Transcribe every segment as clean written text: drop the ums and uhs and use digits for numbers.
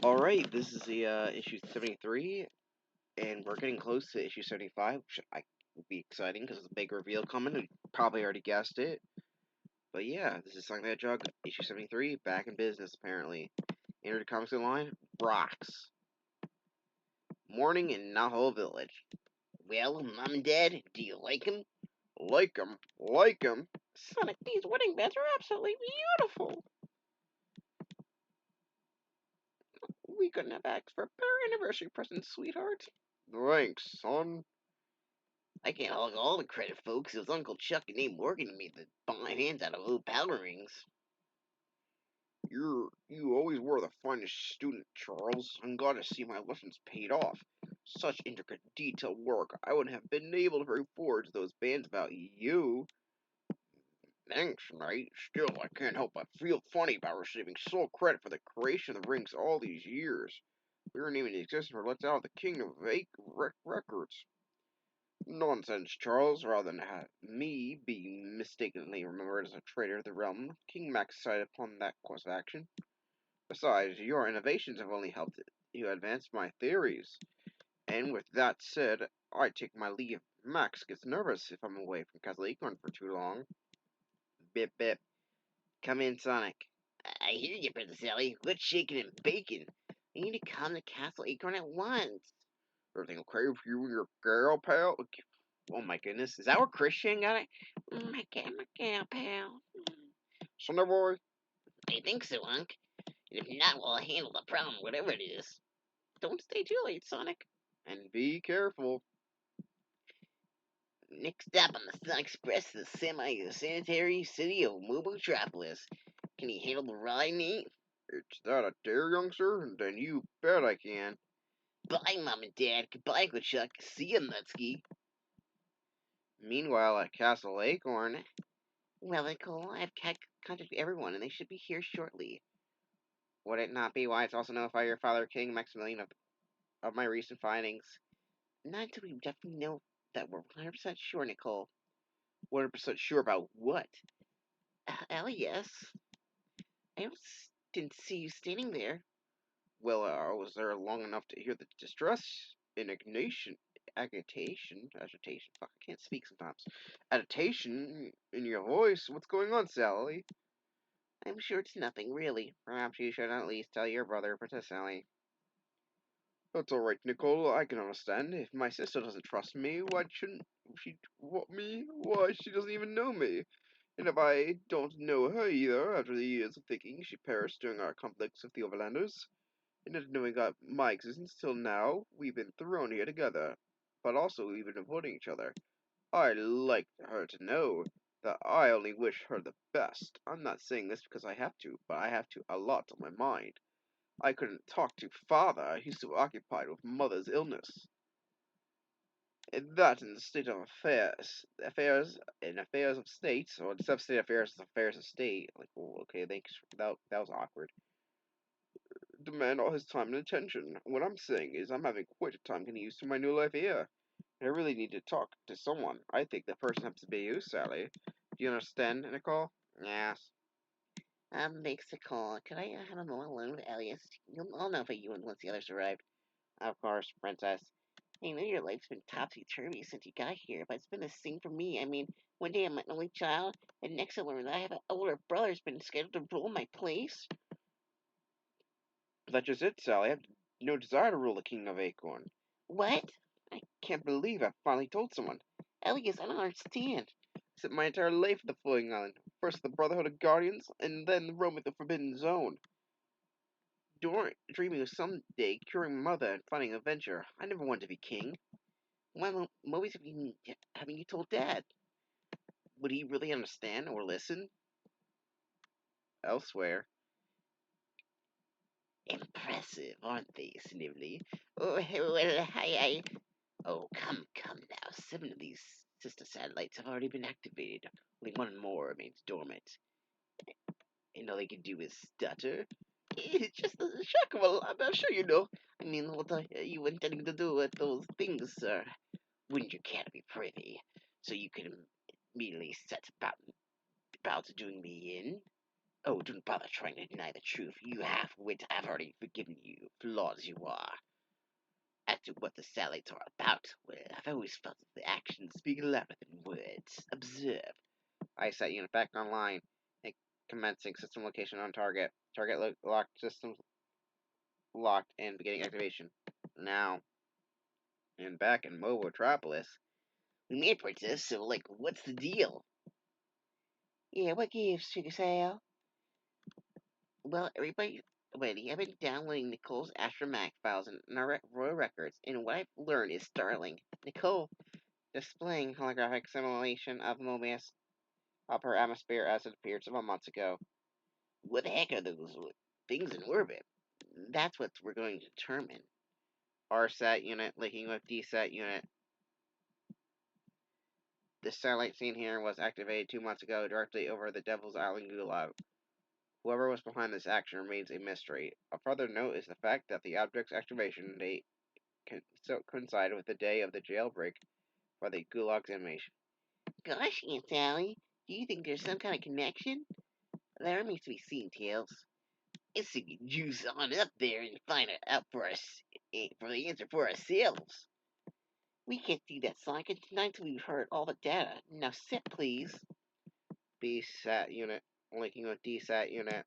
Alright, this is the issue 73, and we're getting close to issue 75, which will be exciting because it's a big reveal coming. You probably already guessed it. But yeah, this is Sonic the Hedgehog, issue 73, back in business apparently. Enter the comics line, Brox. Morning in Naho Village. Well, Mom and Dad, do you like him? Like 'em, like 'em. Sonic, these wedding bands are absolutely beautiful. We couldn't have asked for a better anniversary present, sweetheart. Thanks, son. I can't hog all the credit, folks. It was Uncle Chuck and Abe Morgan and me that bought my hands out of old powder rings. You always were the finest student, Charles. I'm glad to see my lessons paid off. Such intricate, detailed work. I wouldn't have been able to forge those bands without you. Thanks, Knight. Still, I can't help but feel funny about receiving sole credit for the creation of the rings all these years. We weren't even in existence for let out of the King of Records. Nonsense, Charles. Rather than have me be mistakenly remembered as a traitor to the realm, King Max decided upon that course of action. Besides, your innovations have only helped you advance my theories. And with that said, I take my leave. Max gets nervous if I'm away from Castle Acorn for too long. Bip bip. Come in, Sonic. I hear you, Princess Ellie. What's shaking and baking? You need to come to Castle Acorn at once. Everything okay with you and your girl, pal? Oh my goodness, is that where Christian got it? My gal, pal. Sunday boy? I think so, Unc. And if not, we'll handle the problem, whatever it is. Don't stay too late, Sonic. And be careful. Next stop on the Sun Express, the semi-sanitary city of Mobotropolis. Can you handle the ride, Nate? It's that a dare, youngster? Then you bet I can. Bye, Mom and Dad. Goodbye, Chuck. See ya, Nutsky. Meanwhile, at Castle Acorn, Well, Nicole, I've contacted everyone, and they should be here shortly. would it not be wise to also notify your father, King Maximilian, of my recent findings? Not until we definitely know that we're 100% sure, Nicole. 100% sure about what? Yes. Didn't see you standing there. Well, I was there long enough to hear the distress, indignation, agitation, fuck, I can't speak sometimes. Agitation in your voice. What's going on, Sally? I'm sure it's nothing, really. Perhaps you should at least tell your brother, Princess Sally. That's all right, Nicole. I can understand. If my sister doesn't trust me, why shouldn't she want me? Why, she doesn't even know me. And if I don't know her either, after the years of thinking she perished during our conflicts with the Overlanders, and not knowing my existence till now, we've been thrown here together, but also we've been avoiding each other. I'd like her to know that I only wish her the best. I'm not saying this because I have to, but I have to a lot on my mind. I couldn't talk to father, he's so occupied with mother's illness. And that in the state of affairs of state, or instead of state affairs of state, like, well, okay, thanks, that was awkward. Demand all his time and attention. What I'm saying is, I'm having quite a time getting used to my new life here. I really need to talk to someone. I think the person has to be you, Sally. Do you understand, Nicole? Yes. Makes the call. Could I have a moment alone with Elias? I'll know for you once the others arrived. Of course, Princess. I know your life's been topsy-turvy since you got here, but it's been the same for me. I mean, one day I'm an only child, and next I learn that I have an older brother who's been scheduled to rule my place. That's just it, Sally. I have no desire to rule the King of Acorn. What? I can't believe I finally told someone. Elias, I don't understand. I spent my entire life at the floating island. First the Brotherhood of Guardians, and then roaming the Forbidden Zone. Dreaming of someday curing mother and finding adventure. I never wanted to be king. Why movies haven't you told Dad? Would he really understand or listen? Elsewhere. Impressive, aren't they, Snively? Oh, well, Oh, come now. 7 of these sister satellites have already been activated. Only one more remains dormant. And all they can do is stutter. It's just a shock of a lot, I'm sure you know. I mean, what are you intending to do with those things, sir? Wouldn't you care to be privy, so you can immediately set about doing me in? Oh, don't bother trying to deny the truth. You half-wit. I've already forgiven you, flawed as you are. As to what the satellites are about, well, I've always felt that the actions speak louder than words. Observe. Eyesight unit back online. And commencing system location on target. Target locked. Systems locked and beginning activation. Now. And back in Mobotropolis. We made princess, so, like, what's the deal? Yeah, what gives, Sugar Sale? Well, everybody, Wait, I've been downloading Nicole's Astromag files and Royal Records, and what I've learned is startling. Nicole displaying holographic simulation of Mobius upper atmosphere as it appeared several months ago. What the heck are those things in orbit? That's what we're going to determine. R-sat unit linking with D-sat unit. The satellite seen here was activated 2 months ago directly over the Devil's Island Gulag. Whoever was behind this action remains a mystery. A further note is the fact that the object's activation date coincided with the day of the jailbreak for the Gulag's inmation. Gosh, Aunt Sally, do you think there's some kind of connection? That remains to be seen, Tails. Let's see you juice on up there and find it out for us, for the answer for ourselves. We can't do that, Sonic, not until we've heard all the data. Now sit, please. B-sat unit linking with D-sat unit.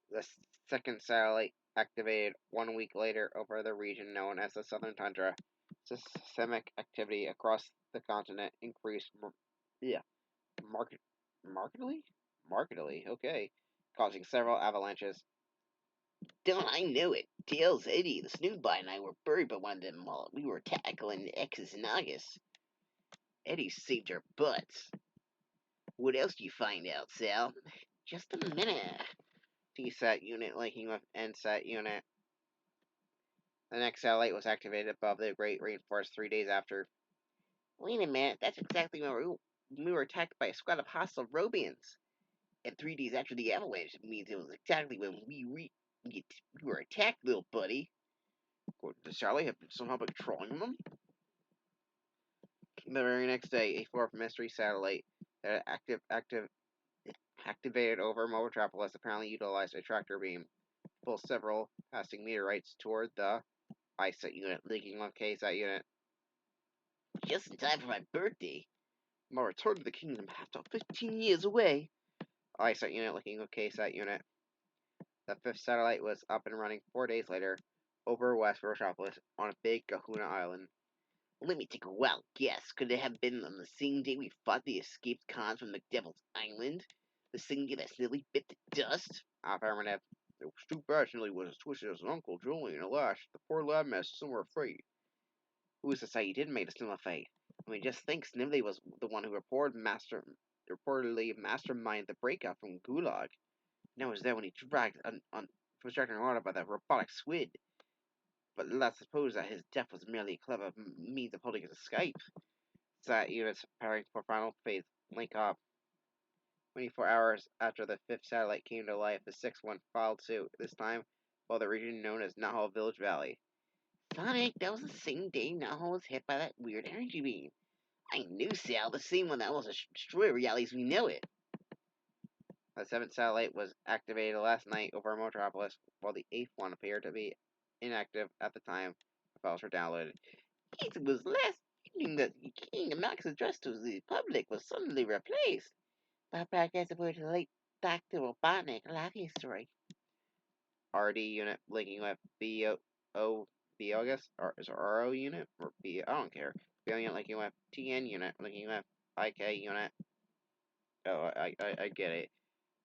The second satellite activated 1 week later over the region known as the Southern Tundra. Seismic activity across the continent increased market, markedly, okay, causing several avalanches. Don't I know it? Tails, Eddie, the Snoodbot, and I were buried by one of them while we were tackling the X's and August. Eddie saved our butts. What else do you find out, Sal? Just a minute. D-sat unit linking with N-sat unit. The next satellite was activated above the Great Rainforest 3 days after. Wait a minute, that's exactly when we were attacked by a squad of hostile Robians. And 3 days after the avalanche means it was exactly when we were attacked, little buddy. Could the satellite have somehow been trolling them? The very next day, a fourth mystery satellite that activated over Mobotropolis apparently utilized a tractor beam to pull several passing meteorites toward the I-sat unit, linking with K-sat unit. Just in time for my birthday. My return to the kingdom after 15 years away. I-sat unit linking with K-sat unit. The fifth satellite was up and running 4 days later over West Metropolis on a big Kahuna Island. Let me take a wild guess. Could it have been on the same day we fought the escaped cons from McDevil's Island? The same day that Snilly bit the dust? Affirmative. It was too bad Snilly was as twisted as his uncle Julian. Alas, the poor lad mess some were afraid. Who's to say he didn't make a Snilly afraid? I mean, just think Snively was the one who reportedly masterminded the breakout from Gulag. And I was there when he was dragged underwater by that robotic squid. But let's suppose that his death was merely a clever means of holding his escape. Sat units preparing for final phase link up. 24 hours after the fifth satellite came to life, the sixth one followed suit, this time while the region known as Nahal Village Valley. Sonic, that was the same day Naho was hit by that weird energy beam. I knew, Sal, the same one that was destroy reality as we know it. The seventh satellite was activated last night over Metropolis, while the eighth one appeared to be inactive at the time the files were downloaded. It was last evening that King Max address to the public was suddenly replaced by broadcast about the late Dr. Robotnik life history. RD unit linking with B August, or is it RO unit or B? I don't care. B unit linking with TN unit linking with IK unit. Oh, I get it.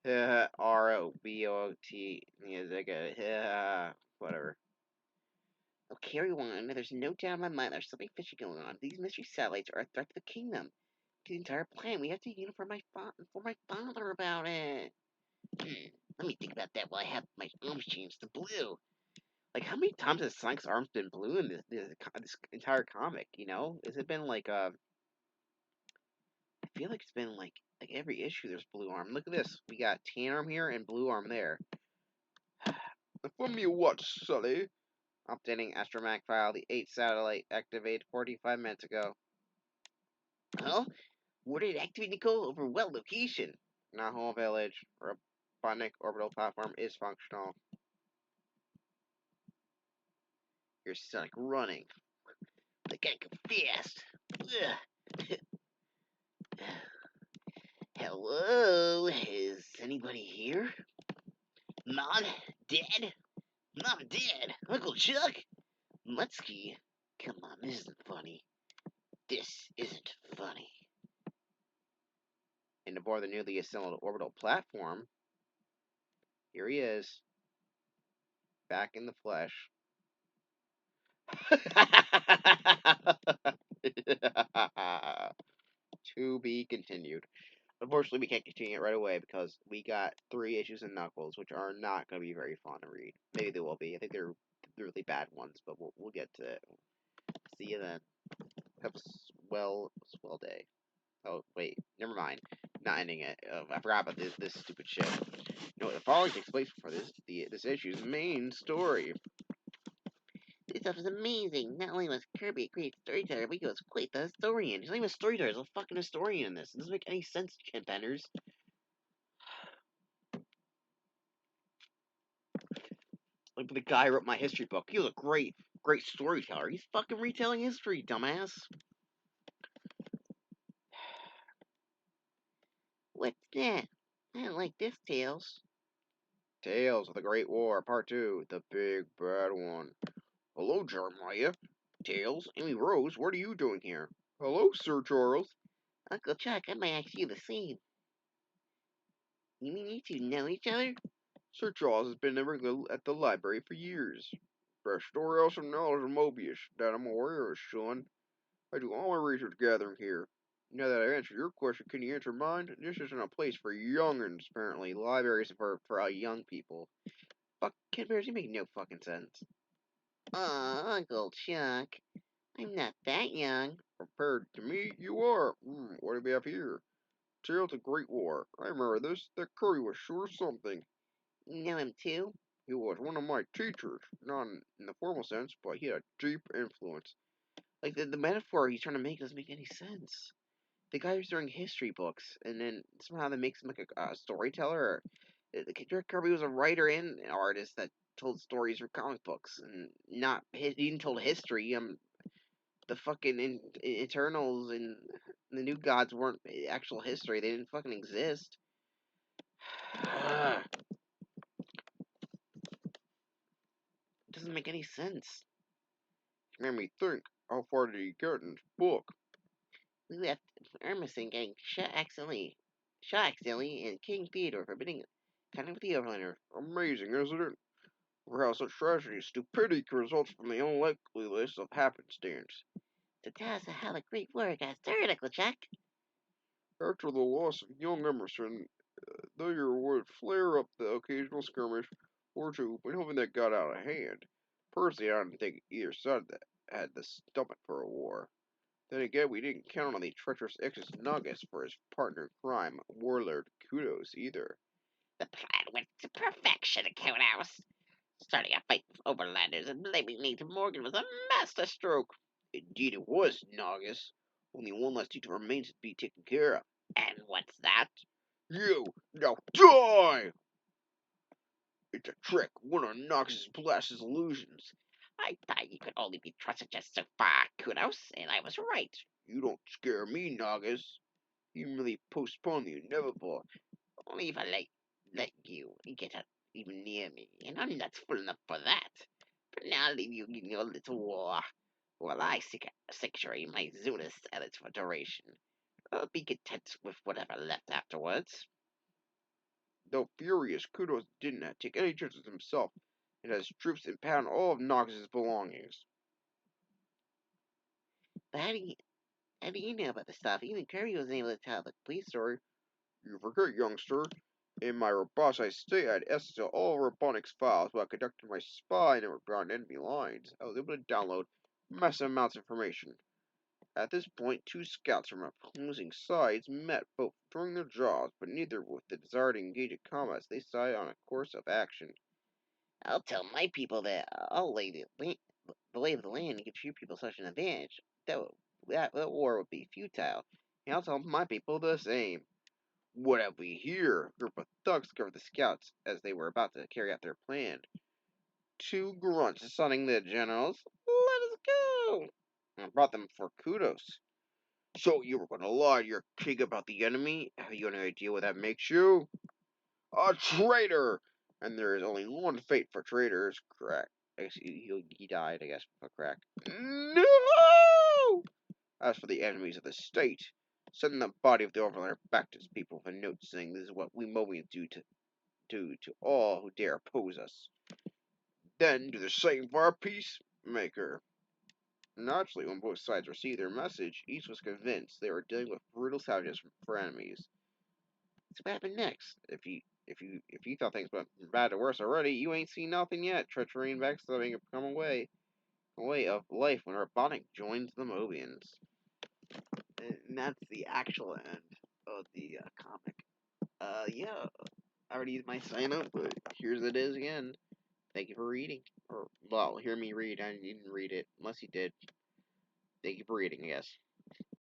ROBOT. Yes, I get it. Whatever. Oh, carry on. There's no doubt in my mind there's something fishy going on. These mystery satellites are a threat to the kingdom, to the entire plan. We have to inform my father about it. Let me think about that while I have my arms changed to blue. Like, how many times has Sonic's arms been blue in this entire comic? You know, has it been like I feel like it's been like every issue there's blue arm. Look at this. We got tan arm here and blue arm there. From me what, Sully? Updating astromag file. The 8th satellite activated 45 minutes ago. Huh? Where did it activate, Nicole? Over what location? Not whole village. Robotic orbital platform is functional. You're like running. They gotta go fast. Ugh. Hello? Is anybody here? Mom? Dad? Mom and Dad? Uncle Chuck? Mutsky? Come on, this isn't funny. This isn't funny. And aboard the newly assembled orbital platform, here he is, back in the flesh. To be continued. Unfortunately, we can't continue it right away because we got 3 issues in Knuckles, which are not going to be very fun to read. Maybe they will be. I think they're really bad ones, but we'll get to it. See you then. Have a swell day. Oh wait, never mind. Not ending it. I forgot about this stupid shit. No, the following takes place before this issue's main story. This stuff is amazing. Not only was Kirby a great storyteller, but he was quite the historian. He's not even a storyteller, he's a fucking historian in this. It doesn't make any sense, contenders. Like the guy who wrote my history book. He was a great storyteller. He's fucking retelling history, dumbass. What's that? I don't like this, Tails. Tales of the Great War, Part 2, The Big Bad One. Hello, Jeremiah. Tails, Amy Rose, what are you doing here? Hello, Sir Charles. Uncle Chuck, I might ask you the same. You mean you two know each other? Sir Charles has been at the library for years. Fresh story out some knowledge of Mobius that I'm aware of, son. I do all my research gathering here. Now that I've answered your question, can you answer mine? This isn't a place for youngins, apparently. Libraries are for young people. Fuck, Kid Bears, you make no fucking sense. Aw, Uncle Chuck. I'm not that young. Compared to me, you are. What do we have here? Tale of the Great War. I remember this. That Curry was sure something. You know him too? He was one of my teachers, not in the formal sense, but he had a deep influence. Like the metaphor he's trying to make doesn't make any sense. The guy who's doing history books, and then somehow that makes him like a storyteller. Jack Kirby was a writer and an artist that told stories for comic books, and not he didn't told history. The fucking Eternals and the New Gods weren't actual history. They didn't fucking exist. It doesn't make any sense. It made me think. How far did he get in his book? We left Ermison getting shot accidentally, and King Theodore forbidding contact with the Overlander. Amazing, isn't it? For how such tragedy and stupidity can result from the unlikeliness of happenstance. To tell us how the Great War got started, Uncle Chuck. After the loss of young Emerson, there would flare up the occasional skirmish or two, but nothing that got out of hand. Personally, I didn't think either side that had the stomach for a war. Then again, we didn't count on the treacherous Exus Nagus for his partner in crime, Warlord Kudos, either. The plan went to perfection, Kudos. Starting a fight with Overlanders and blaming Nathan Morgan was a masterstroke. Indeed it was, Nagus. Only one last detail remains to be taken care of. And what's that? You, now die! It's a trick, one of Nox's blast's illusions. I thought you could only be trusted just so far, Kudos, and I was right. You don't scare me, Nagus. You merely postpone the inevitable. Only if I let you get up even near me, and I'm not full enough for that. But now I'll leave you in your little war, while I seek sanctuary in my Zuna silence for duration. I'll be content with whatever left afterwards. Though furious, Kudos didn't take any chances himself, and has troops impound all of Nox's belongings. But how do you know about the stuff? Even Kirby wasn't able to tell the police story. You forget, youngster. In my robotic state, I had access to all robotics files while conducting my spy network on enemy lines. I was able to download massive amounts of information. At this point, two scouts from opposing sides met both during their jobs, but neither with the desire to engage in combat. They decided on a course of action. I'll tell my people that I'll lay the lay of the land and give you people such an advantage. That war would be futile. And I'll tell my people the same. What have we here? A group of thugs covered the scouts as they were about to carry out their plan. Two grunts assaulting the generals. Let us go! I brought them for kudos. So you were going to lie to your king about the enemy? Have you any idea what that makes you? A traitor! And there is only one fate for traitors. Crack. I guess he died, I guess, for crack. No! As for the enemies of the state, send the body of the overlord back to his people with a note saying this is what we Mobians do to all who dare oppose us. Then do the same for our peacemaker. Naturally, when both sides received their message, each was convinced they were dealing with brutal savages for enemies. So what happened next? If you thought things went from bad to worse already, you ain't seen nothing yet. Treachery and backstabbing have become a way of life when Robotnik joins the Mobians. And that's the actual end of the comic. Yeah, I already used my sign up, but here's it is again. Thank you for reading. Or, well, hear me read. I didn't read it. Unless you did. Thank you for reading, I guess.